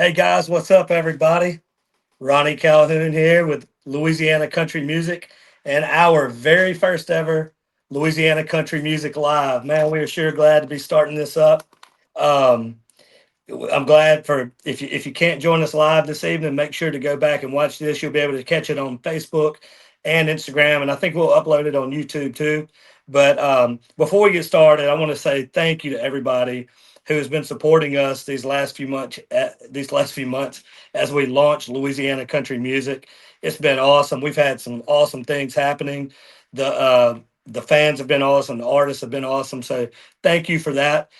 Hey guys, what's up, everybody? Ronnie Calhoun here with Louisiana Country Music and our very first ever Louisiana Country Music Live. Man, we are sure glad to be starting this up. Um, I'm glad for if you can't join us live this evening, make sure to go back and watch this. You'll be able to catch it on Facebook and Instagram, and I think we'll upload it on YouTube too. But before we get started, I want to say thank you to everybody who has been supporting us these last few months as we launched Louisiana Country Music. It's been awesome. We've had some awesome things happening. The fans have been awesome. The artists have been awesome. So thank you for that.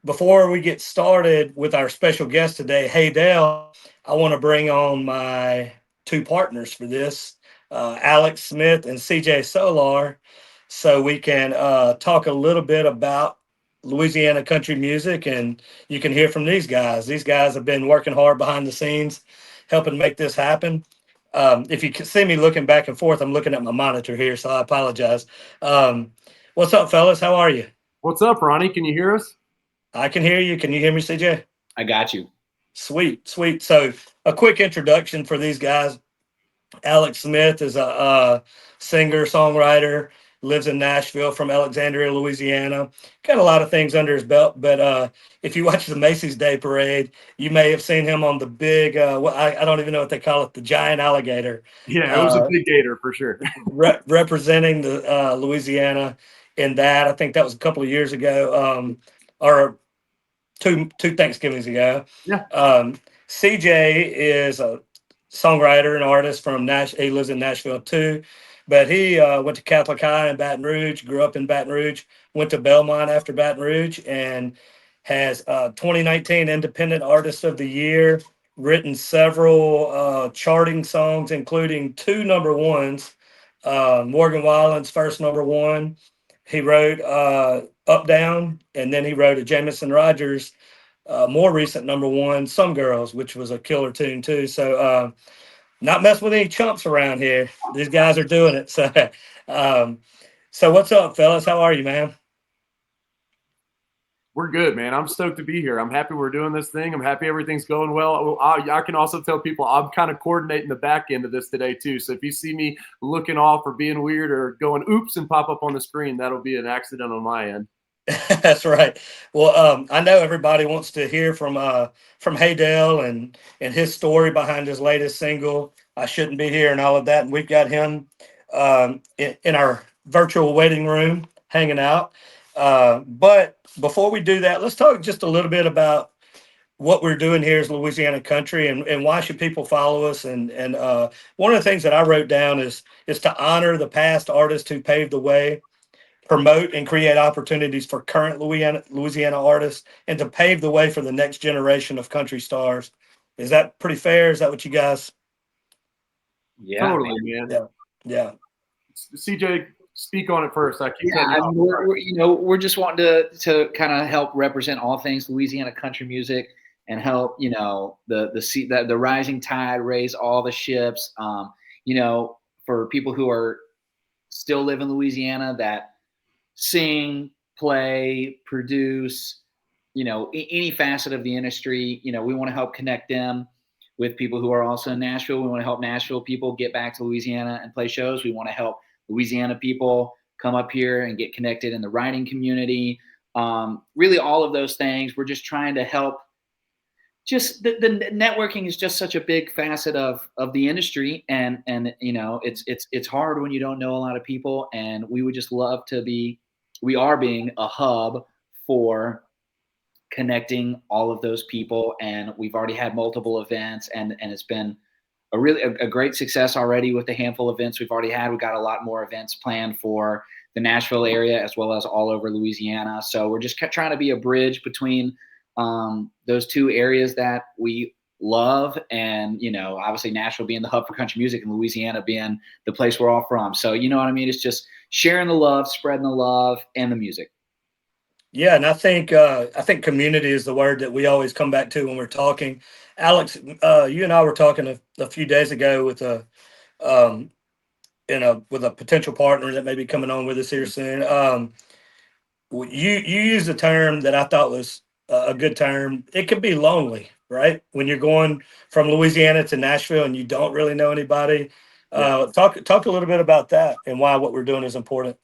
Before we get started with our special guest today, HAYDEL, I want to bring on my two partners for this, Alex Smith and CJ Solar, so we can talk a little bit about Louisiana country music, and you can hear from these guys. These guys have been working hard behind the scenes, helping make this happen. If you can see me looking back and forth, I'm looking at my monitor here, so I apologize. What's up, fellas? How are you? What's up, Ronnie? Can you hear us? I can hear you. Can you hear me, CJ? I got you. Sweet, sweet. So, a quick introduction for these guys. Alex Smith is a singer songwriter, lives in Nashville from Alexandria, Louisiana. Got a lot of things under his belt, but if you watch the Macy's Day Parade, you may have seen him on the big, I don't even know what they call it, the giant alligator, Yeah, it was a uh, big gator for sure. representing the Louisiana in that. I think that was a couple of years ago, or two Thanksgivings ago. Yeah. CJ is a songwriter and artist from Nash. He lives in Nashville too, but he went to Catholic High in Baton Rouge. Grew up in Baton Rouge. Went to Belmont after Baton Rouge, and has 2019 Independent Artist of the Year. Written several charting songs, including two number ones. Morgan Wallen's first number one. He wrote Up Down, and then he wrote a Jameson Rogers more recent number one, Some Girls, which was a killer tune too. So not messing with any chumps around here. These guys are doing it. So um, so what's up, fellas? How are you, man? We're good, man. I'm stoked to be here. I'm happy we're doing this thing. I'm happy everything's going well. I can also tell people I'm kind of coordinating the back end of this today, too. So if you see me looking off or being weird or going oops and pop up on the screen, that'll be an accident on my end. That's right. Well, I know everybody wants to hear from Haydel and his story behind his latest single, "I Shouldn't Be Here," and all of that. And we've got him in our virtual waiting room hanging out. But before we do that, let's talk just a little bit about what we're doing here is Louisiana Country, and why should people follow us. And one of the things that I wrote down is to honor the past artists who paved the way, promote and create opportunities for current Louisiana artists, and to pave the way for the next generation of country stars. Is that pretty fair? Is that what you guys? Yeah, Totally, man. man. Yeah, yeah, CJ, speak on it first. I keep Yeah, cutting you off. we're just wanting to kind of help represent all things Louisiana country music and help the rising tide raise all the ships. For people who are still live in Louisiana that sing, play, produce, any facet of the industry. We want to help connect them with people who are also in Nashville. We want to help Nashville people get back to Louisiana and play shows. We want to help Louisiana people come up here and get connected in the writing community. Really, all of those things. We're just trying to help. Just the networking is just such a big facet of the industry, and it's hard when you don't know a lot of people. And we would just love to be. We are being a hub for connecting all of those people, and we've already had multiple events, and it's been a great success already with the handful of events we've already had. We've got a lot more events planned for the Nashville area as well as all over Louisiana. So we're just trying to be a bridge between those two areas that we love, and obviously Nashville being the hub for country music and Louisiana being the place we're all from. So you know what I mean? It's just sharing the love, spreading the love, and the music. yeah. And I think community is the word that we always come back to when we're talking. Alex, you and I were talking a few days ago with um, with a potential partner that may be coming on with us here soon. You used a term that I thought was a good term. It could be lonely, right? When you're going from Louisiana to Nashville and you don't really know anybody. Talk a little bit about that and why what we're doing is important.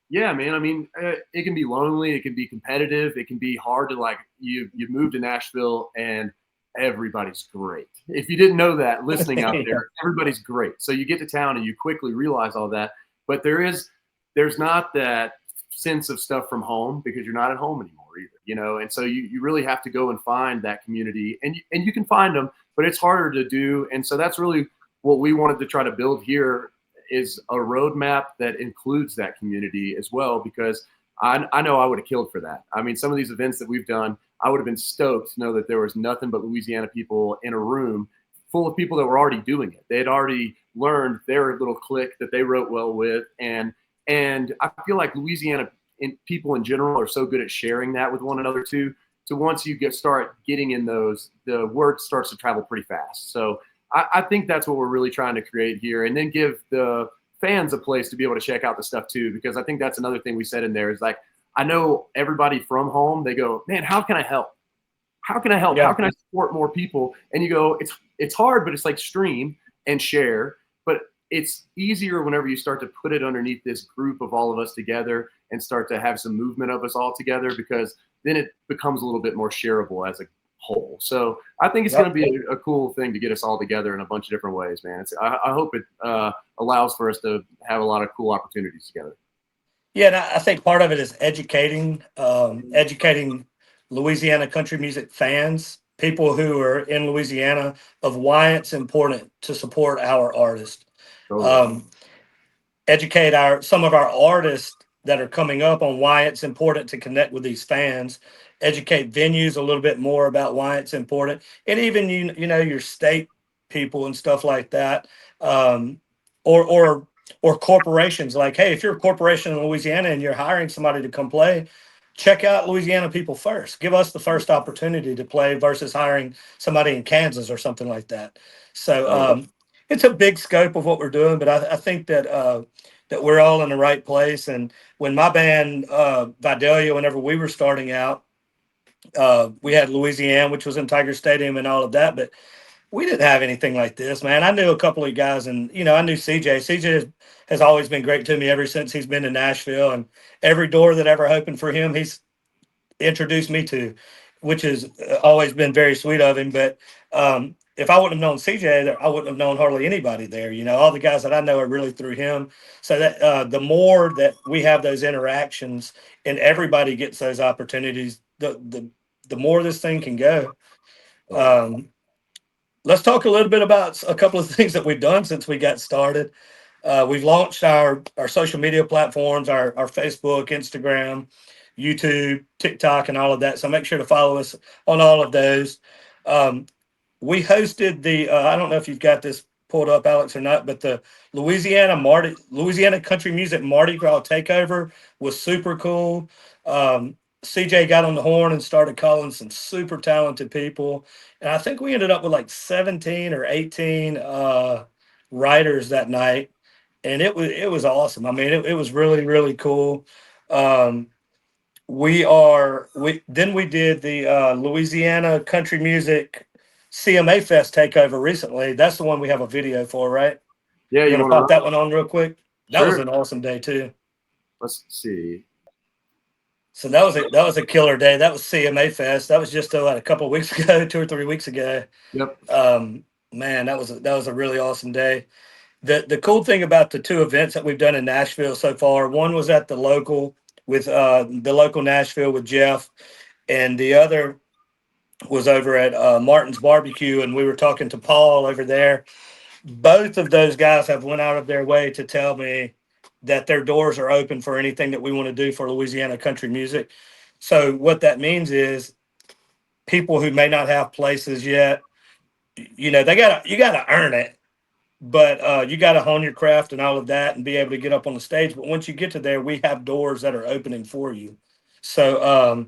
Yeah, man. I mean, it can be lonely. It can be competitive. It can be hard to like you move to Nashville and everybody's great. If you didn't know that, listening out there, everybody's great. So you get to town and you quickly realize all that. But there's not that sense of stuff from home because you're not at home anymore either, you know. And so you really have to go and find that community, and you can find them, but it's harder to do. And so that's really what we wanted to try to build here is a roadmap that includes that community as well, because I know I would have killed for that. I mean, some of these events that we've done, I would have been stoked to know that there was nothing but Louisiana people in a room full of people that were already doing it. They had already learned their little clique that they wrote well with. And I feel like Louisiana people in general are so good at sharing that with one another too. So once you start getting in those, the word starts to travel pretty fast. So I think that's what we're really trying to create here, and then give the fans a place to be able to check out the stuff too, because I think that's another thing we said in there is like, I know everybody from home, they go, man, how can I help? How can I help? Yeah. How can I support more people? And you go, it's hard, but it's like stream and share. But it's easier whenever you start to put it underneath this group of all of us together and start to have some movement of us all together, because then it becomes a little bit more shareable as a whole. So I think it's going to be a cool thing to get us all together in a bunch of different ways, man. I hope it allows for us to have a lot of cool opportunities together. Yeah, and I think part of it is educating Louisiana country music fans, people who are in Louisiana, of why it's important to support our artists. Totally. Educate some of our artists that are coming up on why it's important to connect with these fans. Educate venues a little bit more about why it's important, and even you know your state people and stuff like that, or corporations. Like, hey, if you're a corporation in Louisiana and you're hiring somebody to come play, check out Louisiana people first. Give us the first opportunity to play versus hiring somebody in Kansas or something like that. So it's a big scope of what we're doing, but I think that that we're all in the right place. And when my band Vidalia, whenever we were starting out, we had Louisiana, which was in Tiger Stadium and all of that, but we didn't have anything like this, man. I knew a couple of guys, and I knew CJ. CJ has always been great to me ever since he's been to Nashville, and every door that ever opened for him, he's introduced me to, which has always been very sweet of him. But if I wouldn't have known CJ, I wouldn't have known hardly anybody there. All the guys that I know are really through him. So that the more that we have those interactions and everybody gets those opportunities, the more this thing can go. Let's talk a little bit about a couple of things that we've done since we got started. We've launched our social media platforms, our Facebook, Instagram, YouTube, TikTok, and all of that. So make sure to follow us on all of those. We hosted I don't know if you've got this pulled up, Alex, or not, but the Louisiana Country Music Mardi Gras Takeover was super cool. CJ got on the horn and started calling some super talented people. And I think we ended up with like 17 or 18 writers that night. And it was awesome. I mean, it was really, really cool. We did the Louisiana Country Music CMA Fest takeover recently. That's the one we have a video for, right? Yeah, You want to pop that one on real quick? That was Sure. an awesome day too. Let's see. So that was a killer day. That was CMA Fest. That was just a couple of weeks ago, 2 or 3 weeks ago. Yep. Man, that was a really awesome day. The cool thing about the two events that we've done in Nashville so far, one was at the local with the local Nashville with Jeff, and the other was over at Martin's Barbecue, and we were talking to Paul over there. Both of those guys have went out of their way to tell me that their doors are open for anything that we want to do for Louisiana country music. So what that means is people who may not have places yet, you gotta earn it, but you gotta hone your craft and all of that and be able to get up on the stage. But once you get to there, we have doors that are opening for you. So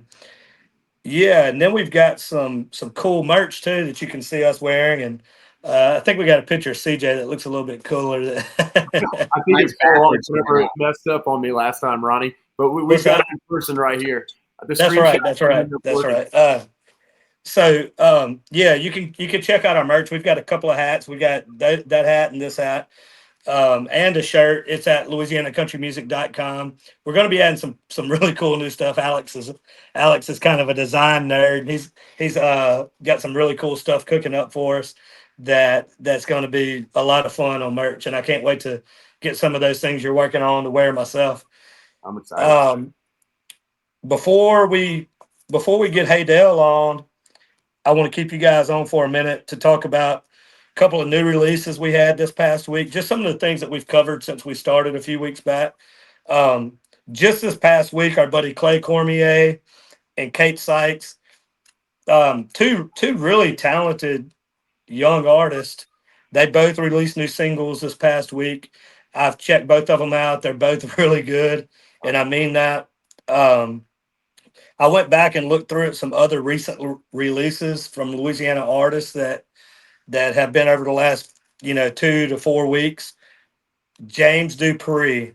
yeah, and then we've got some cool merch too that you can see us wearing, and I think we got a picture of CJ that looks a little bit cooler. I think it's fell off whenever it messed up on me last time, Ronnie. But we've got it in person right here. That's right. So yeah, you can check out our merch. We've got a couple of hats. We got that hat and this hat. And a shirt. It's at louisianacountrymusic.com. We're going to be adding some really cool new stuff. Alex is kind of a design nerd. He's got some really cool stuff cooking up for us that's going to be a lot of fun on merch, and I can't wait to get some of those things you're working on to wear myself. I'm excited. Before we before we get HAYDEL on, I want to keep you guys on for a minute to talk about a couple of new releases we had this past week. Just some of the things that we've covered since we started a few weeks back. Um, just this past week, our buddy Clay Cormier and Kate Sykes, two really talented young artists. They both released new singles this past week. I've checked both of them out. They're both really good, and I mean that. Um, I went back and looked through at some other recent releases from Louisiana artists that have been over the last 2 to 4 weeks. James Dupree,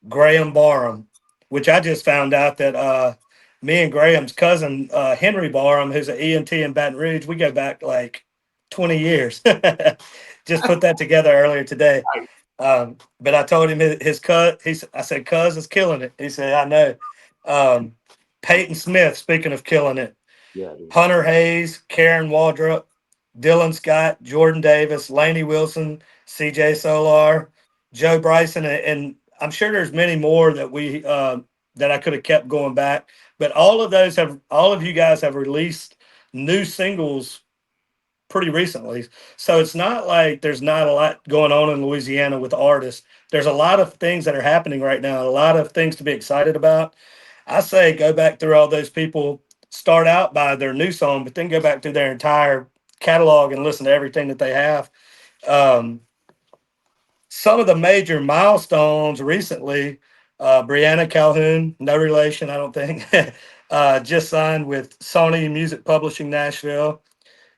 Graham Barham, which I just found out that me and Graham's cousin Henry Barham, who's an EMT in Baton Rouge, we go back like 20 years. Just put that together earlier today. But I told him his cut. I said, "Cuz is killing it." He said, "I know." Peyton Smith, speaking of killing it, Yeah, dude. Hunter Hayes, Karen Waldrop, Dylan Scott, Jordan Davis, Laney Wilson, CJ Solar, Joe Bryson, and I'm sure there's many more that I could have kept going back. But all of you guys have released new singles pretty recently. So it's not like there's not a lot going on in Louisiana with artists. There's a lot of things that are happening right now, a lot of things to be excited about. I say go back through all those people, start out by their new song, but then go back through their entire catalog and listen to everything that they have. Um, some of the major milestones recently, Brianna Calhoun, no relation, I don't think, just signed with Sony Music Publishing Nashville.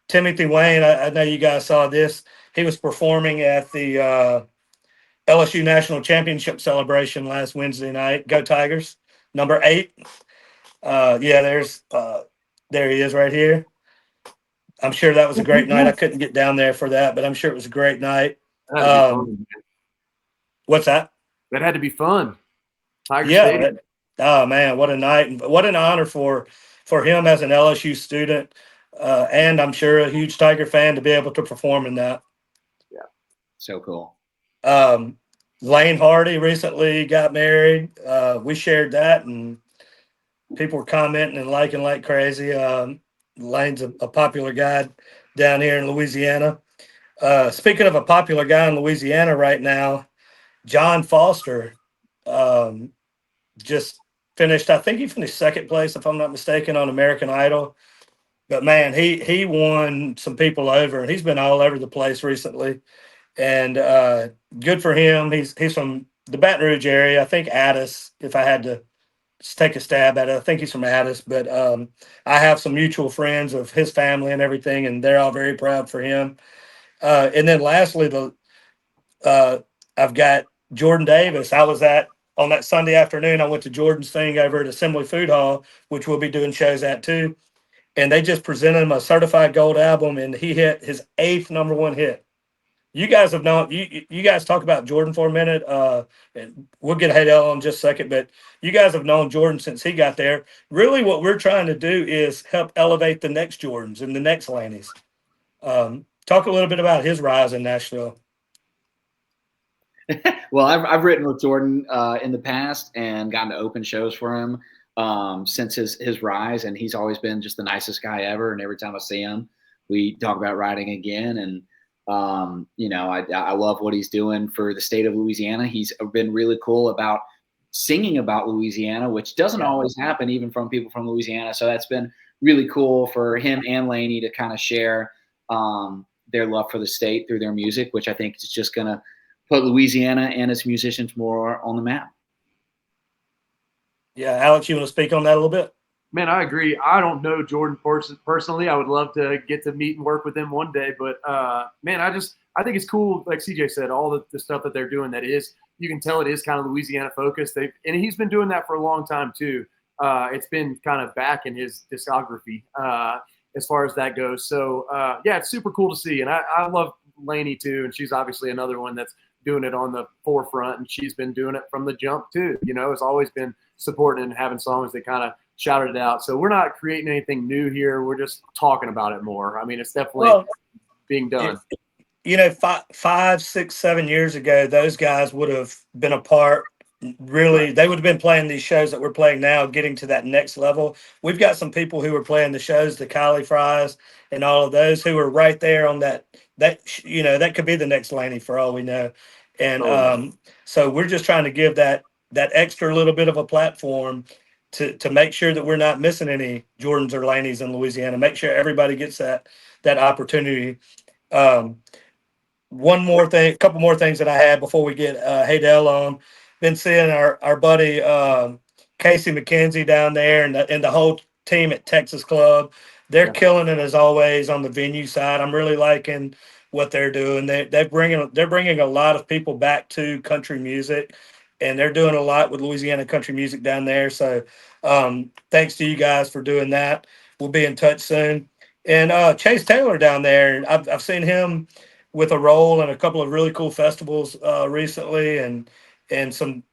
Timothy Wayne, I know you guys saw this. He was performing at the LSU National Championship celebration last Wednesday night. Go Tigers, number 8. Yeah, there he is right here. I'm sure that was a great night. I couldn't get down there for that, but I'm sure it was a great night. That had to be fun, man. What's that? That had to be fun. Tiger Yeah. Stadium. Oh man, what a night! And what an honor for him as an LSU student, and I'm sure a huge Tiger fan to be able to perform in that. Yeah. So cool. Lane Hardy recently got married. We shared that, and people were commenting and liking like crazy. Lane's a popular guy down here in Louisiana. Speaking of a popular guy in Louisiana right now, John Foster just finished. I think he finished second place, if I'm not mistaken, on American Idol. But man, he won some people over, and he's been all over the place recently. And good for him. He's from the Baton Rouge area. I think Addis, if I had to just take a stab at it. I think he's from Addis, but I have some mutual friends of his family and everything, and they're all very proud for him. And then lastly, uh, I've got Jordan Davis. I was at on that Sunday afternoon. I went to Jordan's thing over at Assembly Food Hall, which we'll be doing shows at too. And they just presented him a certified gold album, and he hit his 8th #1 hit. You guys have known you guys talk about Jordan for a minute. And we'll get HAYDEL on in just a second, but you guys have known Jordan since he got there. Really, what we're trying to do is help elevate the next Jordans and the next Lannies. Talk a little bit about his rise in Nashville. Well, I've written with Jordan in the past and gotten to open shows for him since his rise, and he's always been just the nicest guy ever. And every time I see him, we talk about writing again. And I love what he's doing for the state of Louisiana. He's been really cool about singing about Louisiana, which doesn't always happen even from people from Louisiana. So that's been really cool for him and Laney to kind of share their love for the state through their music, which I think is just going to put Louisiana and its musicians more on the map. Yeah, Alex, you want to speak on that a little bit? Man, I agree. I don't know Jordan personally. I would love to get to meet and work with him one day. But, man, I think it's cool, like CJ said, all the stuff that they're doing you can tell it is kind of Louisiana focused. And he's been doing that for a long time too. It's been kind of back in his discography. as far as that goes. So yeah, it's super cool to see. And I love Lainey too. And she's obviously another one that's doing it on the forefront, and she's been doing it from the jump too. You know, it's always been supporting and having songs that kind of shouted it out. So we're not creating anything new here. We're just talking about it more. I mean, it's definitely being done. You know, 5, 6, 7 years ago, those guys would have been a part. Really, Right. they would have been playing these shows that we're playing now, getting to that next level. We've got some people who were playing the shows, the Kylie Fries, and all of those who were right there on that. That could be the next Laney for all we know. And Totally. so we're just trying to give that extra little bit of a platform to make sure that we're not missing any Jordans or Laneys in Louisiana. Make sure everybody gets that opportunity. Um, One more thing, a couple more things that I had before we get HAYDEL on. Been seeing our buddy Casey McKenzie down there, and the whole team at Texas Club. They're Yeah. killing it as always on the venue side. I'm really liking what they're doing. They're bringing a lot of people back to country music, and they're doing a lot with Louisiana country music down there. So thanks to you guys for doing that. We'll be in touch soon. And Chase Taylor down there, I've seen him with a role in a couple of really cool festivals recently, and some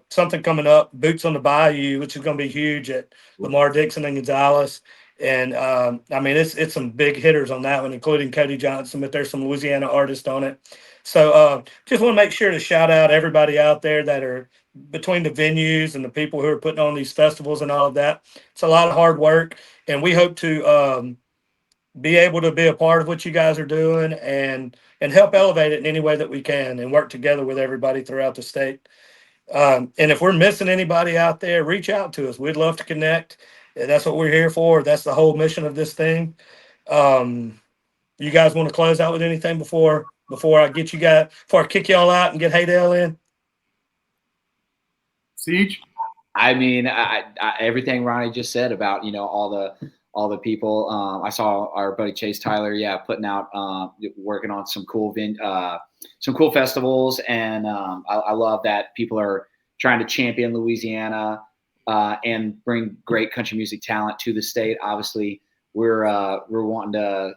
something coming up, Boots on the Bayou, which is going to be huge at Lamar Dixon and Gonzalez. And I mean, it's some big hitters on that one, including Cody Johnson, but there's some Louisiana artists on it. So just want to make sure to shout out everybody out there that are between the venues and the people who are putting on these festivals and all of that. It's a lot of hard work, and we hope to be able to be a part of what you guys are doing and help elevate it in any way that we can, and work together with everybody throughout the state. And if we're missing anybody out there, reach out to us. We'd love to connect. And that's what we're here for. That's the whole mission of this thing. You guys want to close out with anything before I get you guys, before I kick y'all out and get HAYDEL in? Siege? I mean, everything Ronnie just said about, you know, all the people. I saw our buddy Chase Tyler, putting out, working on some cool festivals, and I love that people are trying to champion Louisiana and bring great country music talent to the state. Obviously, we're wanting to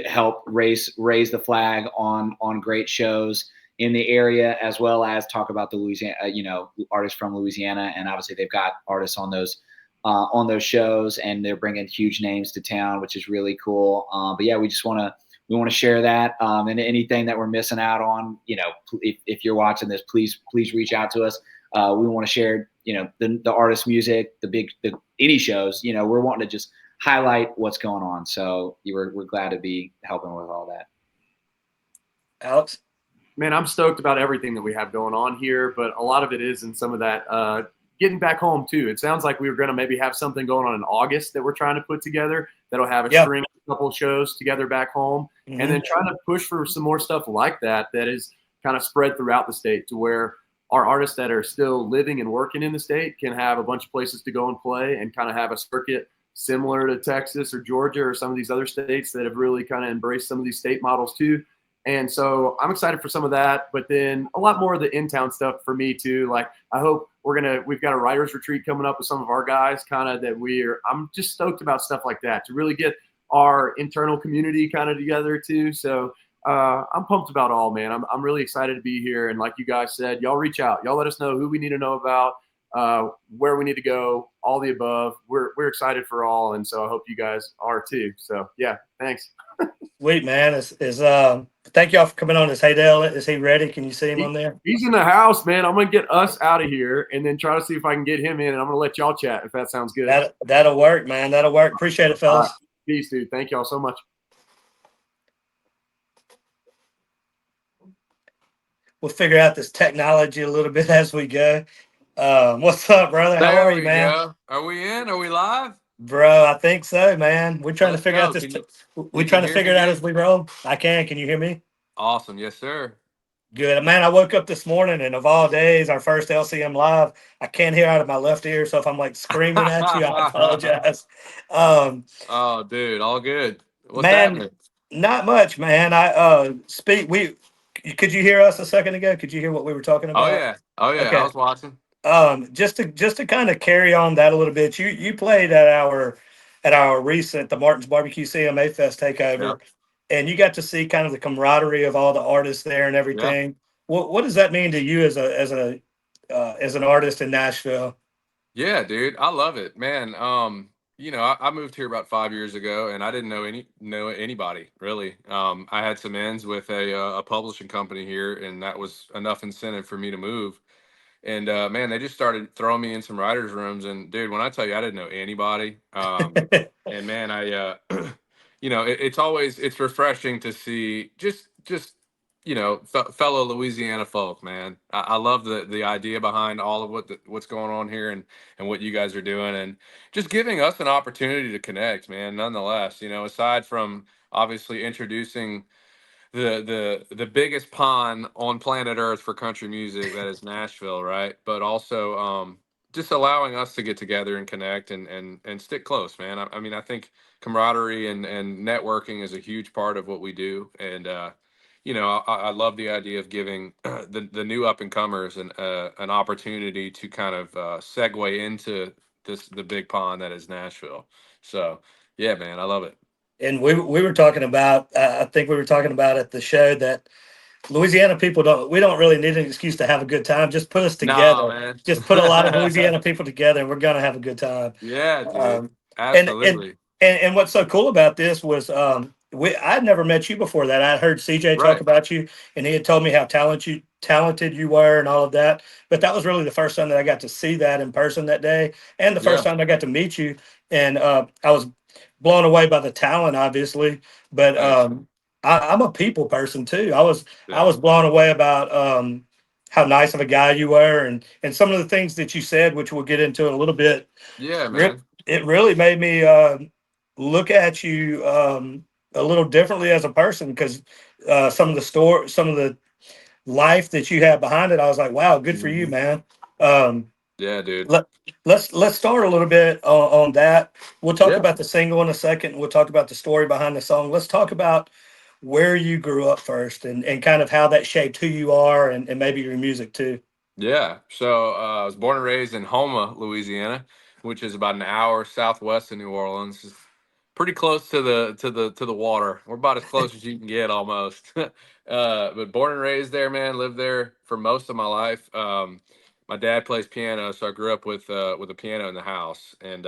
help raise the flag on great shows in the area, as well as talk about the Louisiana, artists from Louisiana, and obviously they've got artists on those shows, and they're bringing huge names to town, which is really cool. But yeah, we want to share that, and anything that we're missing out on, if you're watching this, please reach out to us. We want to share, the artist music, any shows, we're wanting to just highlight what's going on. So we're glad to be helping with all that. Alex? Man, I'm stoked about everything that we have going on here, but a lot of it is in some of that getting back home too. It sounds like we were going to maybe have something going on in August that we're trying to put together that'll have a string of a couple shows together back home, and then trying to push for some more stuff like that is kind of spread throughout the state, to where our artists that are still living and working in the state can have a bunch of places to go and play, and kind of have a circuit similar to Texas or Georgia or some of these other states that have really kind of embraced some of these state models too. And so I'm excited for some of that, but then a lot more of the in-town stuff for me too. Like, I hope we've got a writer's retreat coming up with some of our guys, kind of I'm just stoked about stuff like that, to really get our internal community kind of together too. So I'm pumped about all, man. I'm really excited to be here. And like you guys said, y'all reach out, y'all let us know who we need to know about, where we need to go, all the above. We're excited for all. And so I hope you guys are too. So yeah, thanks. Sweet, man. Thank y'all for coming on. Is HAYDEL? Is he ready? Can you see him on there? He's in the house, man. I'm gonna get us out of here and then try to see if I can get him in, and I'm gonna let y'all chat if that sounds good. That'll work, man. That'll work. Appreciate it, fellas. Peace, dude. Thank y'all so much. We'll figure out this technology a little bit as we go. What's up, brother? How are you, man? Go. Are we in? Are we live? Bro, I think so, man. We're trying to figure out this. We're trying to figure it out as we roll. I can. Can you hear me? Awesome. Yes, sir. Good, man. I woke up this morning, and of all days, our first LCM live, I can't hear out of my left ear. So if I'm like screaming at you, I apologize. Oh, dude, all good. What's happening? Not much, man. Could you hear us a second ago? Could you hear what we were talking about? Oh yeah. Okay. I was watching. Just to kind of carry on that a little bit, you played at at our recent the Martin's Barbecue CMA Fest takeover, Yep. and you got to see kind of the camaraderie of all the artists there and Yeah. everything. What does that mean to you as an artist in Nashville? Yeah, dude. I love it, man. I moved here about 5 years ago, and I didn't know anybody really. I had some ends with a publishing company here, and that was enough incentive for me to move. And man, they just started throwing me in some writers' rooms. And dude, when I tell you I didn't know anybody, and man, I it's refreshing to see just fellow Louisiana folk, man. I love the idea behind all of what's going on here and what you guys are doing, and just giving us an opportunity to connect, man. Nonetheless, aside from obviously introducing the biggest pond on planet Earth for country music, that is Nashville, right? But also just allowing us to get together and connect and stick close, man. I mean, I think camaraderie and networking is a huge part of what we do, and I love the idea of giving the new up and comers an opportunity to kind of segue into the big pond that is Nashville. So yeah, man, I love it. And we were talking about I think we were talking about at the show that Louisiana people don't really need an excuse to have a good time. Just put us No, together. man. Just put a lot of Louisiana people together, and we're gonna have a good time. Yeah, dude. Um, and and Absolutely. and what's so cool about this was I'd never met you before that. I heard CJ talk Right. about you, and he had told me how talented you were and all of that. But that was really the first time that I got to see that in person that day, and the first Yeah. time I got to meet you. And I was blown away by the talent, obviously. But Thanks. I'm a people person too. I Yeah. was blown away about how nice of a guy you were, and some of the things that you said, which we'll get into in a little bit. Yeah, man. It really made me look at you a little differently as a person because some of the life that you have behind it, I was like, wow, good for you, Mhm. man. Um, Yeah, dude. let let's start a little bit on that. We'll talk Yeah. about the single in a second. We'll talk about the story behind the song. Let's talk about where you grew up first and kind of how that shaped who you are and maybe your music too. Yeah. So I was born and raised in Houma, Louisiana, which is about an hour southwest of New Orleans. It's pretty close to the water. We're about as close as you can get almost. But born and raised there, man. Lived there for most of my life. My dad plays piano, so I grew up with a piano in the house. And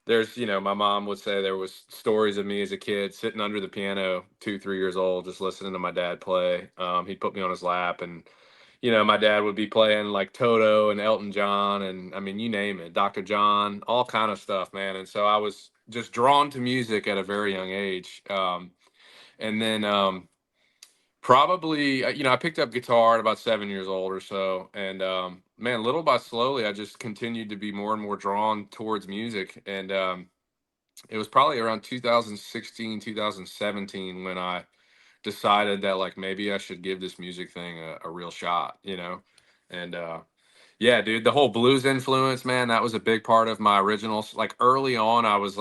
my mom would say there was stories of me as a kid sitting under the piano, 2, 3 years old, just listening to my dad play. He'd put me on his lap, and my dad would be playing like Toto and Elton John, and I mean, you name it, Dr. John, all kind of stuff, man. And so I was just drawn to music at a very young age. And then probably, I picked up guitar at about 7 years old or so, and man, little by slowly, I just continued to be more and more drawn towards music. And it was probably around 2016, 2017 when I decided that like maybe I should give this music thing a real shot, and yeah, dude, the whole blues influence, man, that was a big part of my originals. Like early on, I was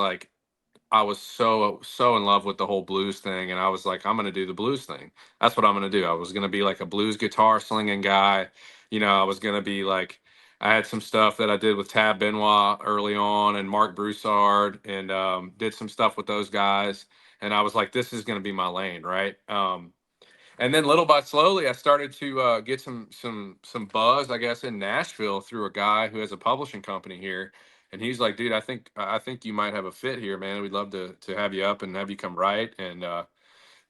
so in love with the whole blues thing, and I was like, I'm gonna do the blues thing. That's what I'm gonna do. I was gonna be like a blues guitar slinging guy. I was gonna be like, I had some stuff that I did with Tab Benoit early on, and Mark Broussard, and did some stuff with those guys. And I was like, this is gonna be my lane, right? And then little by slowly, I started to get some buzz, I guess, in Nashville through a guy who has a publishing company here, and he's like, "Dude, I think you might have a fit here, man. We'd love to have you up and have you come write." And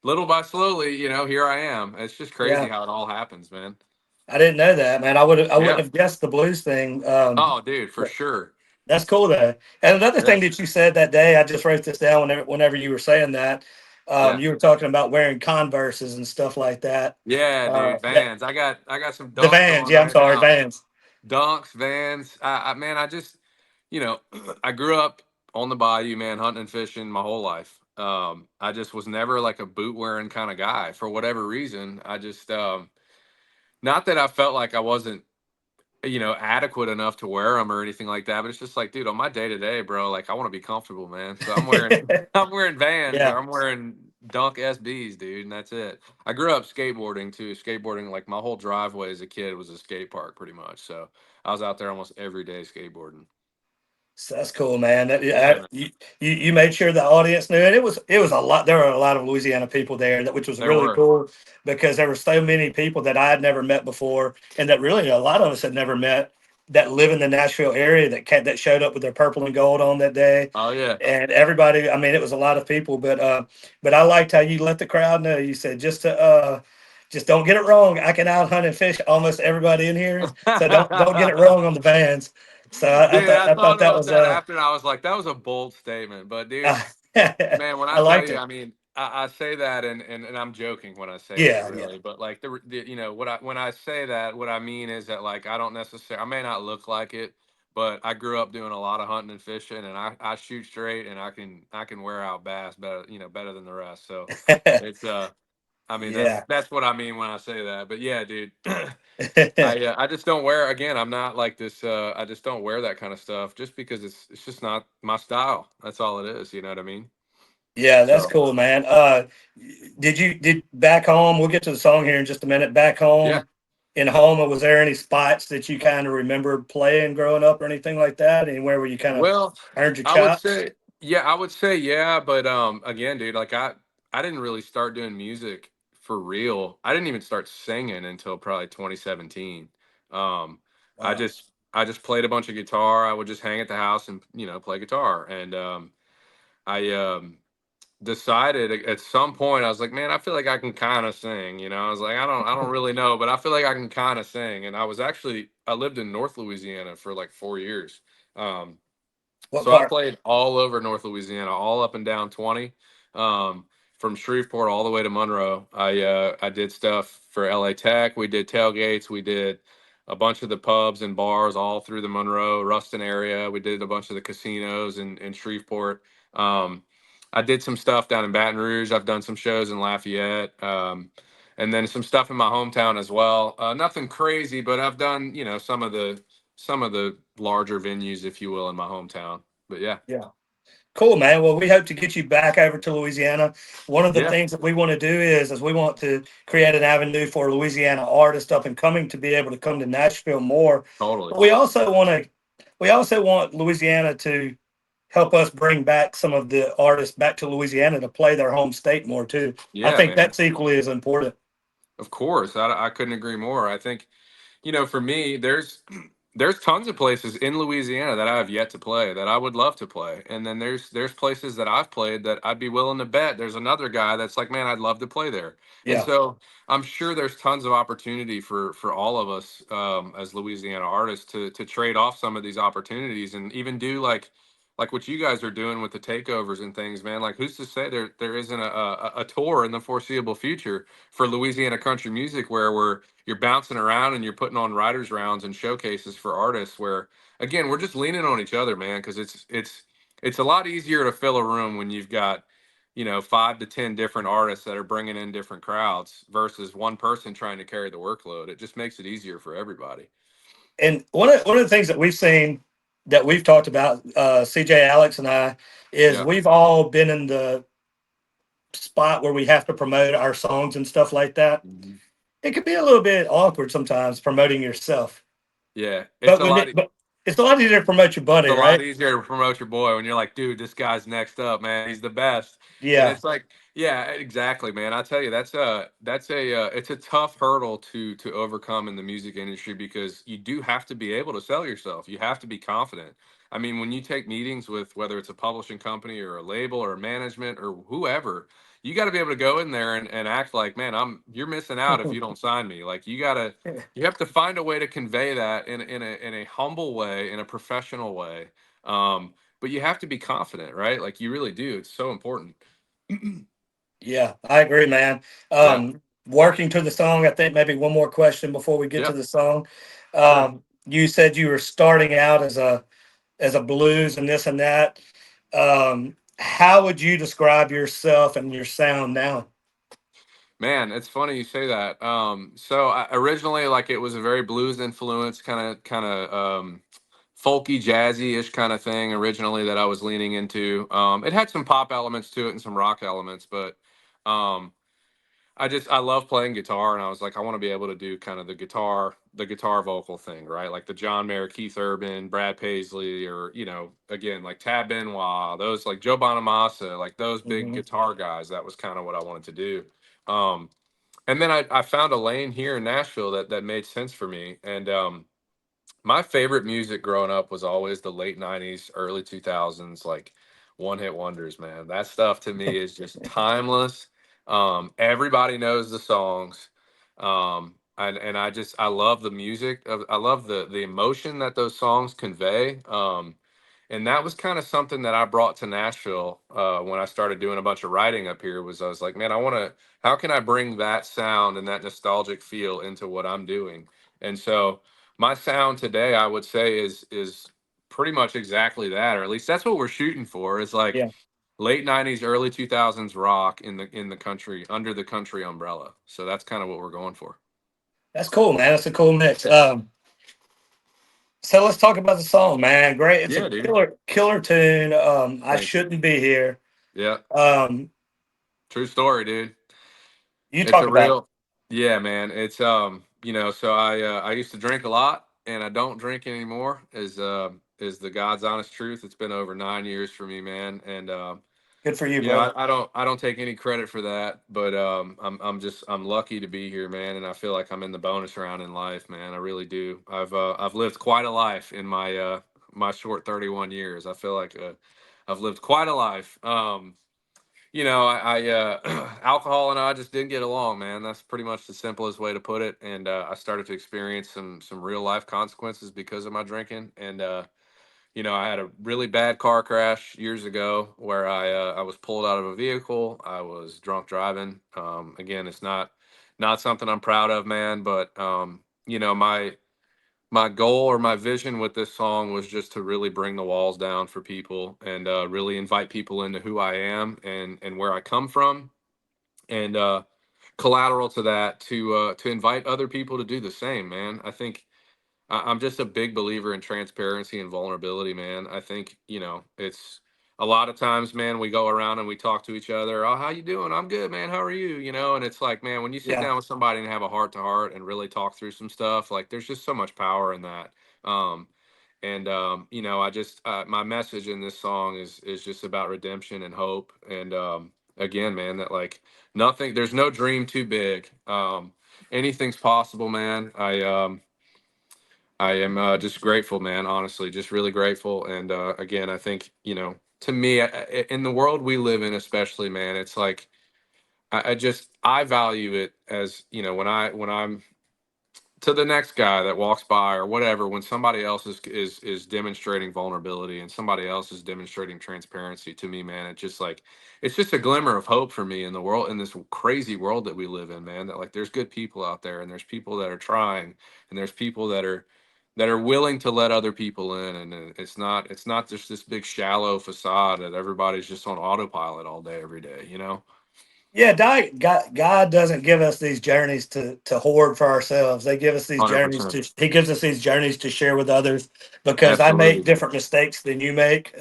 little by slowly, here I am. It's just crazy Yeah, how it all happens, man. I didn't know that, man. I wouldn't Yeah. have guessed the blues thing. Oh, dude, for sure. That's cool though. And another Yeah. thing that you said that day, I just wrote this down whenever you were saying that, Yeah. you were talking about wearing Converses and stuff like that. Yeah, dude. That Vans. I got some the dunks Vans, on yeah, I'm right sorry, now. Vans. Dunks, Vans. Man, I just, you know, I grew up on the bayou, man, hunting and fishing my whole life. I just was never like a boot wearing kind of guy for whatever reason. I just, not that I felt like I wasn't, adequate enough to wear them or anything like that, but it's just like, dude, on my day to day, bro, like I want to be comfortable, man. So I'm wearing, I'm wearing Vans Yeah, or I'm wearing Dunk SBs, dude, and that's it. I grew up skateboarding too. Skateboarding, like my whole driveway as a kid was a skate park, pretty much. So I was out there almost every day skateboarding. So that's cool, man. Yeah, man. You made sure the audience knew it. It was a lot. There were a lot of Louisiana people there, which was There really were. cool because there were so many people that I had never met before, and that really a lot of us had never met that live in the Nashville area that showed up with their purple and gold on that day. Oh yeah. And everybody, I mean, it was a lot of people, but I liked how you let the crowd know. You said just don't get it wrong. I can out hunt and fish almost everybody in here, so don't get it wrong on the bands. So Dude, I I thought thought that about was that after, and I was like, that was a bold statement. But dude, I man, when I tell liked you, it. I mean, I say that, and I'm joking when I say that, Yeah, yeah, really. But like you know, when I say that, what I mean is that like I don't necessarily, I may not look like it, but I grew up doing a lot of hunting and fishing, and I shoot straight, and I can wear out bass better, you know, better than the rest. So it's I mean yeah. that's what I mean when I say that. But yeah, dude. I just don't wear, again, I'm not like this, I just don't wear that kind of stuff just because it's just not my style. That's all it is, you know what I mean? Yeah, that's So, cool, man. Did back home? We'll get to the song here in just a minute. Back yeah. home in Homa, was there any spots that you kind of remember playing growing up or anything like that? Anywhere where you kind of Well, earned your I would chops? say, yeah, I would say, yeah, but again, dude, like I didn't really start doing music for real. I didn't even start singing until probably 2017. Um, Wow. I just played a bunch of guitar. I would just hang at the house and, you know, play guitar. And I decided at some point, I was like, man, I feel like I can kind of sing. You know, I was like, I don't really know, but I feel like I can kind of sing. And I lived in North Louisiana for like 4 years. Um, What so I part? played all over North Louisiana, all up and down 20, um, from Shreveport all the way to Monroe. I did stuff for LA Tech. We did tailgates. We did a bunch of the pubs and bars all through the Monroe, Ruston area. We did a bunch of the casinos in Shreveport. Um, I did some stuff down in Baton Rouge. I've done some shows in Lafayette. And then some stuff in my hometown as well. Nothing crazy, but I've done, you know, some of the larger venues, if you will, in my hometown. But yeah, Yeah. Cool, man. Well, we hope to get you back over to Louisiana. One of the yeah, things that we want to do is we want to create an avenue for Louisiana artists up and coming to be able to come to Nashville more. totally. But we also want Louisiana to help us bring back some of the artists back to Louisiana to play their home state more too. I Yeah, think man. that's equally as important. Of course, I couldn't agree more. I think, you know, for me, there's tons of places in Louisiana that I have yet to play that I would love to play, and then there's places that I've played that I'd be willing to bet there's another guy that's like, man, I'd love to play there. And Yeah. so I'm sure there's tons of opportunity for all of us, as Louisiana artists to trade off some of these opportunities and even do like what you guys are doing with the takeovers and things, man. Like, who's to say there isn't a tour in the foreseeable future for Louisiana country music where you're bouncing around and you're putting on writers rounds and showcases for artists where, again, we're just leaning on each other, man, because it's a lot easier to fill a room when you've got, you know, 5 to 10 different artists that are bringing in different crowds versus one person trying to carry the workload. It just makes it easier for everybody. And one of the things that we've seen that we've talked about, CJ, Alex, and I, is Yeah. we've all been in the spot where we have to promote our songs and stuff like that. Mhm. It could be a little bit awkward sometimes promoting yourself, Yeah, but but it's a lot easier to promote your it's buddy, a lot right? easier to promote your boy when you're like, dude, this guy's next up, man. He's the best. And Yeah. it's like, yeah, exactly, man. I tell you, it's a tough hurdle to overcome in the music industry because you do have to be able to sell yourself. You have to be confident. I mean, when you take meetings with whether it's a publishing company or a label or management or whoever, you got to be able to go in there and act like, man, you're missing out if you don't sign me. Like you have to find a way to convey that in a humble way, in a professional way. But you have to be confident, right? Like you really do. It's so important. Yeah, I agree, man. Yeah, Working to the song, I think maybe one more question before we get to yeah, the song. sure. You said you were starting out as a blues and this and that. How would you describe yourself and your sound now? Man, it's funny you say that. So originally, like, it was a very blues influence, kind of folky, jazzy-ish kind of thing originally that I was leaning into. It had some pop elements to it and some rock elements, but um, I love playing guitar, and I was like, I want to be able to do kind of the guitar vocal thing, right? Like the John Mayer, Keith Urban, Brad Paisley, or again, like Tab Benoit, those like Joe Bonamassa, like those big Hmm. guitar guys. That was kind of what I wanted to do. Um, and then I found a lane here in Nashville that made sense for me. And my favorite music growing up was always the late 90s, early 2000s, like one hit wonders, man. That stuff to me is just timeless. Everybody knows the songs. And I love the music. I love the emotion that those songs convey. And that was kind of something that I brought to Nashville when I started doing a bunch of writing up here. Was I was like, man, how can I bring that sound and that nostalgic feel into what I'm doing? And so my sound today, I would say, is pretty much exactly that, or at least that's what we're shooting for. Is like Yeah, late '90s, early 2000s rock in the country, under the country umbrella. So that's kind of what we're going for. that's cool, man. That's a cool mix. So let's talk about the song, man. Great, it's a Yeah, dude. killer tune. I Thank you. shouldn't be here. Yeah, Um, true story, dude. you It's talk a about it. real, yeah, man. It's so I used to drink a lot, and I don't drink anymore. Is the God's honest truth. It's been over 9 years for me, man, and Good for you, brother. I don't take any credit for that, but I'm lucky to be here, man, and I feel like I'm in the bonus round in life, man. I really do. I've lived quite a life in my short 31 years. I feel like I've lived quite a life. Alcohol and I just didn't get along, man. That's pretty much the simplest way to put it. And I started to experience some real life consequences because of my drinking. And I had a really bad car crash years ago where I was pulled out of a vehicle. I was drunk driving. Again, it's not something I'm proud of, man. But my goal or my vision with this song was just to really bring the walls down for people and really invite people into who I am and where I come from, and collateral to that to invite other people to do the same, man. I think I'm just a big believer in transparency and vulnerability, man. I think, it's a lot of times, man, we go around and we talk to each other. Oh, how you doing? I'm good, man. How are you? And it's like, man, when you sit Yeah, down with somebody and have a heart to heart and really talk through some stuff, like there's just so much power in that. I just my message in this song is just about redemption and hope. And again, man, that like there's no dream too big. Anything's possible, man. I am just grateful, man. Honestly, just really grateful. And again, I think to me, in the world we live in, especially, man, it's like I value it as when I'm to the next guy that walks by or whatever. When somebody else is demonstrating vulnerability and somebody else is demonstrating transparency, to me, man, it's just a glimmer of hope for me in the world, in this crazy world that we live in, man. That like there's good people out there, and there's people that are trying, and there's people that are willing to let other people in, and it's not just this big shallow facade that everybody's just on autopilot all day every day. yeah. God doesn't give us these journeys to hoard for ourselves. They give us these journeys 100%. to. He gives us these journeys to share with others because I make Absolutely, man. different mistakes than you make.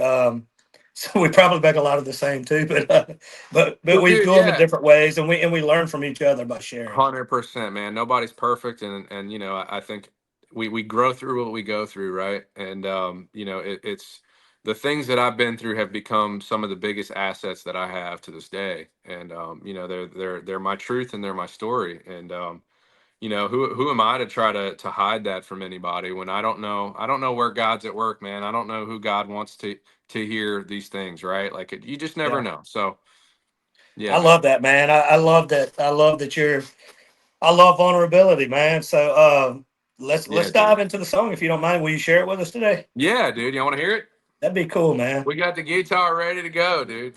So we probably make a lot of the same too, but Well, we dude, do them in yeah. different ways, and we learn from each other by sharing. 100%, man. Nobody's perfect, and I think we grow through what we go through, right? And it's the things that I've been through have become some of the biggest assets that I have to this day. And they're my truth and they're my story. And who am I to try to hide that from anybody when I don't know where God's at work, man. I don't know who God wants to hear these things, right? Like you just never Yeah, know. So yeah, I man. love that, man. I love that. I love that you're. I love vulnerability, man. So let's Yeah, dive dude. into the song if you don't mind. Will you share it with us today? Yeah, dude. You want to hear it? That'd be cool, man. We got the guitar ready to go, dude.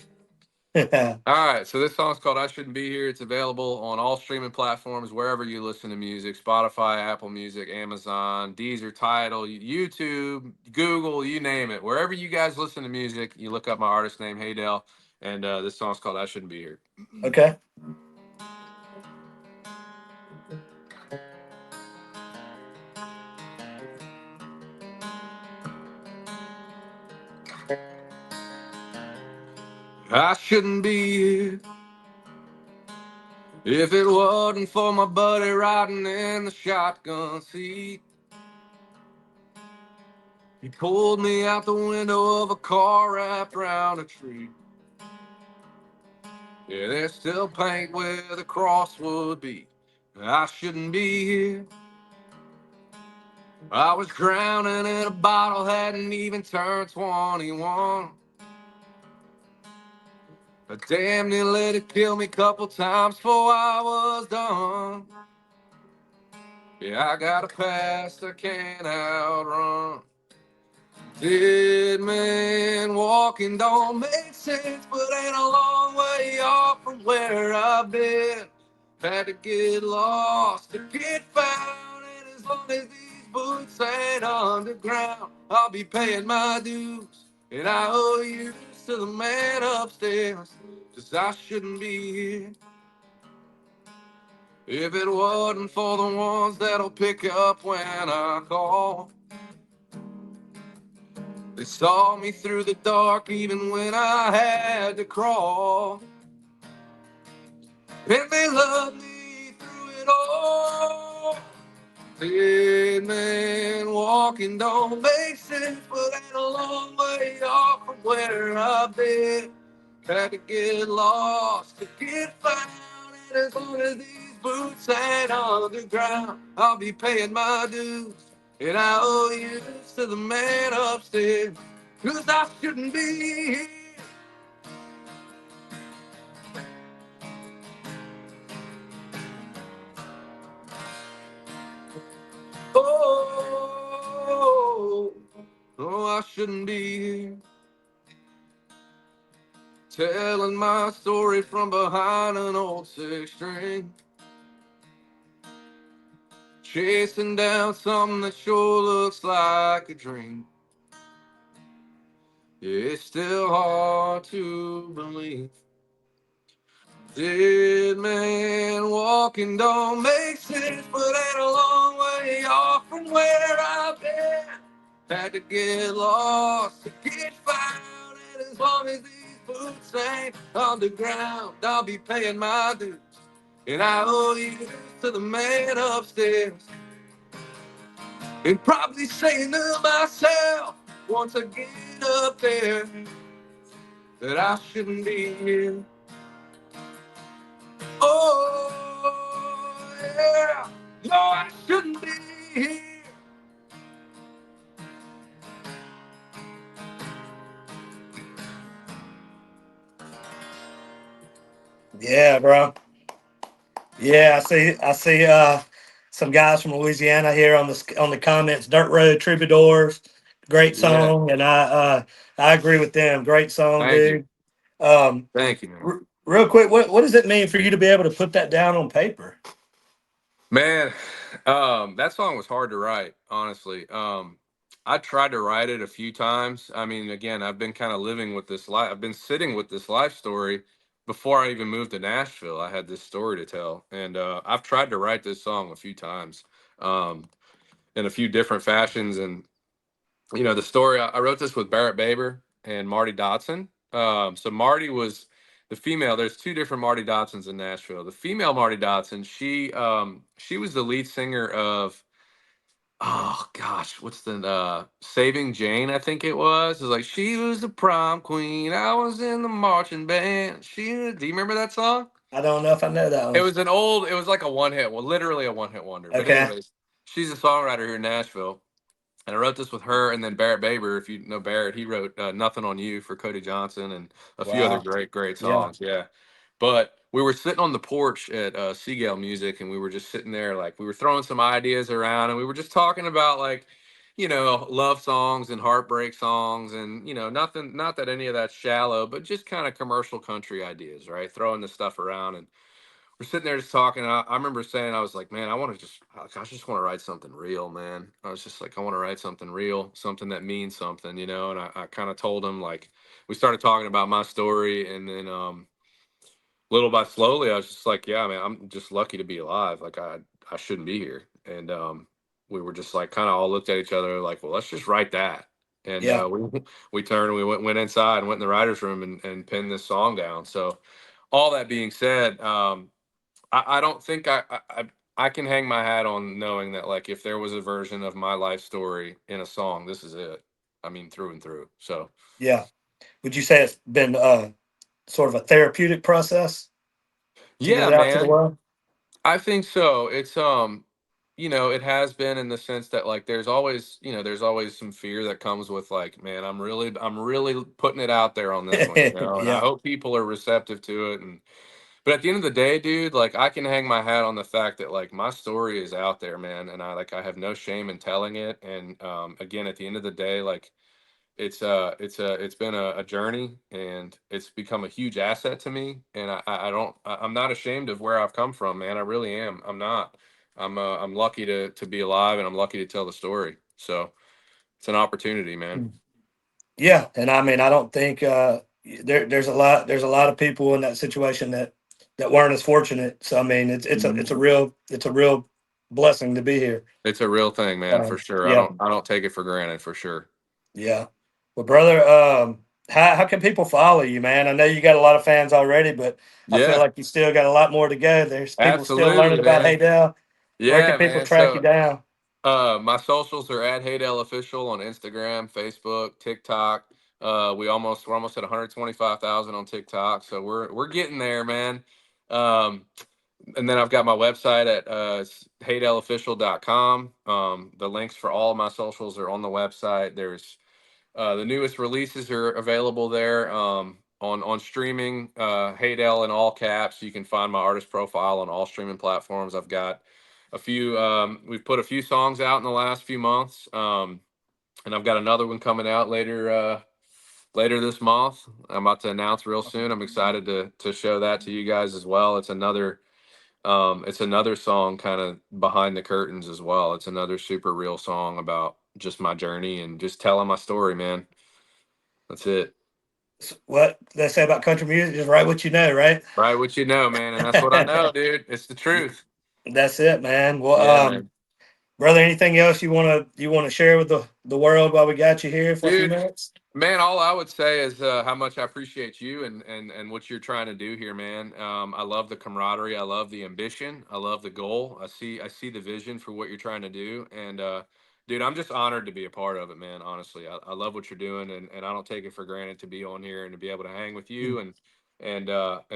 All right, so this song's called "I Shouldn't Be Here." It's available on all streaming platforms, wherever you listen to music: Spotify, Apple Music, Amazon, Deezer, Tidal, YouTube, Google, you name it. Wherever you guys listen to music, you look up my artist name, HAYDEL, and this song's called "I Shouldn't Be Here." Okay. I shouldn't be here. If it wasn't for my buddy riding in the shotgun seat, he pulled me out the window of a car wrapped around a tree. Yeah, there's still paint where the cross would be. I shouldn't be here. I was drowning in a bottle, hadn't even turned 21. I damn near let it kill me a couple times before I was done. Yeah, I got a past I can't outrun. Dead man walking don't make sense, but ain't a long way off from where I've been. Had to get lost to get found, and as long as these boots ain't underground, I'll be paying my dues, and I owe you to the man upstairs, 'cause I shouldn't be here. If it wasn't for the ones that'll pick up when I call. They saw me through the dark even when I had to crawl. And they loved me through it all. Dead man walking don't make sense, but ain't a long way off from where I've been. Had to get lost to get found, and as long as these boots ain't underground, I'll be paying my dues, and I owe you to the man upstairs, 'cause I shouldn't be here. Oh, oh, I shouldn't be here. Telling my story from behind an old six string. Chasing down something that sure looks like a dream. Yeah, it's still hard to believe. Dead man walking don't make sense, but ain't a long way off from where I've been. Had to get lost to get found, and as long as these boots ain't underground, I'll be paying my dues, and I owe you to the man upstairs. And probably saying to myself once I get up there that I shouldn't be here. Oh, yeah, no, I shouldn't be here. Yeah, bro. Yeah, I see some guys from Louisiana here on the comments. Dirt Road Troubadours, great Yeah, song, and I agree with them. Great song, thank you. dude. Um, Thank you, man. real quick, what does it mean for you to be able to put that down on paper? Man, that song was hard to write, honestly. I tried to write it a few times. I mean, again, I've been kind of living with this life. I've been sitting with this life story before I even moved to Nashville. I had this story to tell, and I've tried to write this song a few times, um, in a few different fashions. And the story. I wrote this with Barrett Baber and Marty Dotson. So Marty was the female. There's two different Marty Dotsons in Nashville. The female Marty Dotson, she was the lead singer of, oh gosh, what's the Saving Jane? I think it was. It was like, she was the prom queen. I was in the marching band. Do you remember that song? I don't know if I know that It one. was it was like a well, literally a one hit wonder. But Okay. anyways, she's a songwriter here in Nashville. And I wrote this with her and then Barrett Baber. If you know Barrett, he wrote "Nothing on You" for Cody Johnson and a few other Wow. great Yeah. songs. Yeah, but we were sitting on the porch at Seagale Music, and we were just sitting there, like we were throwing some ideas around, and we were just talking about, like, love songs and heartbreak songs, and nothing, not that any of that's shallow, but just kind of commercial country ideas, right? Throwing this stuff around, and we're sitting there just talking. I remember saying, I was like, man, I just want to write something real, man. I was just like, I want to write something real, something that means something, And I kind of told him, like, we started talking about my story, and then little by slowly, I was just like, yeah, man, I'm just lucky to be alive. Like, I shouldn't be here. And we were just like, kind of all looked at each other, like, well, let's just write that. And Yeah. we turned, we went inside and went in the writer's room and penned this song down. So all that being said, I don't think I can hang my hat on knowing that, like, if there was a version of my life story in a song, this is it. I mean, through and through. So Yeah. Would you say it's been sort of a therapeutic process to get yeah, it out to the man. world? I think so. It's it has been, in the sense that, like, there's always, there's always some fear that comes with, like, man, I'm really putting it out there on this one, and I Yeah. hope people are receptive to it. And but at the end of the day, dude, like, I can hang my hat on the fact that, like, my story is out there, man, and I have no shame in telling it. And again, at the end of the day, like, it's been a journey, and it's become a huge asset to me. And I'm not ashamed of where I've come from, man. I really am. I'm not. I'm lucky to be alive, and I'm lucky to tell the story. So it's an opportunity, man. Yeah, and I mean, I don't think there's a lot of people in that situation that weren't as fortunate. So I mean, it's a real blessing to be here. It's a real thing, man, for sure. I Yeah, don't take it for granted, for sure. yeah. Well, brother, how can people follow you, man? I know you got a lot of fans already, but I feel Yeah, like you still got a lot more to go. There's people still absolutely, learning about man. HAYDEL. Where can Yeah, people man. track you So down? my socials are at HAYDEL Official on Instagram, Facebook, TikTok. We're almost at 125,000 on TikTok, so we're getting there, man. Um, and then I've got my website at haydelofficial.com. The links for all of my socials are on the website. There's the newest releases are available there, on streaming. Haydel in all caps. You can find my artist profile on all streaming platforms. I've got a few. We've put a few songs out in the last few months, and I've got another one coming out later this month. I'm about to announce real soon. I'm excited to show that to you guys as well. It's another song kind of behind the curtains as well. It's another super real song about just my journey and just telling my story, man. That's it. What they say about country music, just write what you know, right? Right, what you know, man, and that's what I know, dude. It's the truth. That's it, man. Well, Yeah, man. brother, anything else you wanna share with the world while we got you here for a few Dude, minutes? man, all I would say is how much I appreciate you and what you're trying to do here, man. I love the camaraderie. I love the ambition. I love the goal. I see the vision for what you're trying to do. And dude, I'm just honored to be a part of it, man. Honestly, I love what you're doing, and I don't take it for granted to be on here and to be able to hang with you and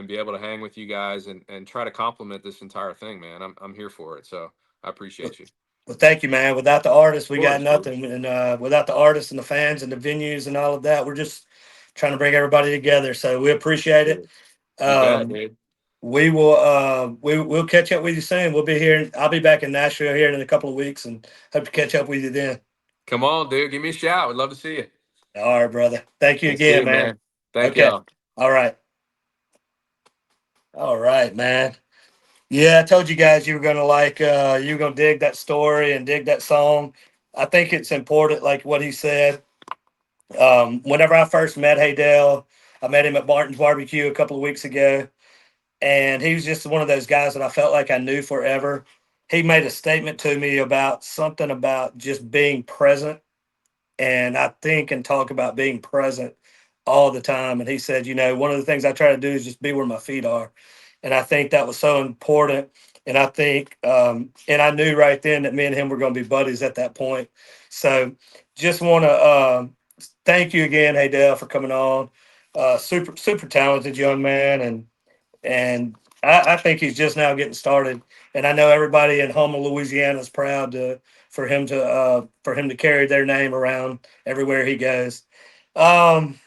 be able to hang with you guys and try to complement this entire thing, man. I'm here for it. So I appreciate you. Of Well, thank you, man. Without the artists, we got course, dude. nothing, and without the artists and the fans and the venues and all of that, we're just trying to bring everybody together. So we appreciate Yeah. it. You bet, Um, dude. we'll catch up with you soon. We'll be here. I'll be back in Nashville here in a couple of weeks, and hope to catch up with you then. Come on, dude. Give me a shout. Would love to see you. All right, brother. Thank you We'll see again, you, man. man. Thank Okay. y'all. All right. All right, man. Yeah, I told you guys you were gonna you were gonna dig that story and dig that song. I think it's important, like what he said. Whenever I first met Haydel, I met him at Barton's Barbecue a couple of weeks ago, and he was just one of those guys that I felt like I knew forever. He made a statement to me about something about just being present, and I think and talk about being present all the time. And he said, one of the things I try to do is just be where my feet are, and I think that was so important. And I think, and I knew right then that me and him were going to be buddies at that point. So, just want to thank you again, hey Dale, for coming on. Super talented young man, and I think he's just now getting started. And I know everybody in Houma, Louisiana is proud for him to carry their name around everywhere he goes. Um,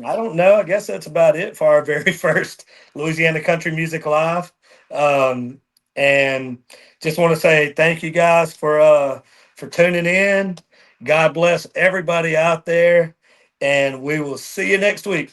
I don't know. I guess that's about it for our very first Louisiana Country Music Live. Um, and just want to say thank you guys for tuning in. God bless everybody out there, and we will see you next week.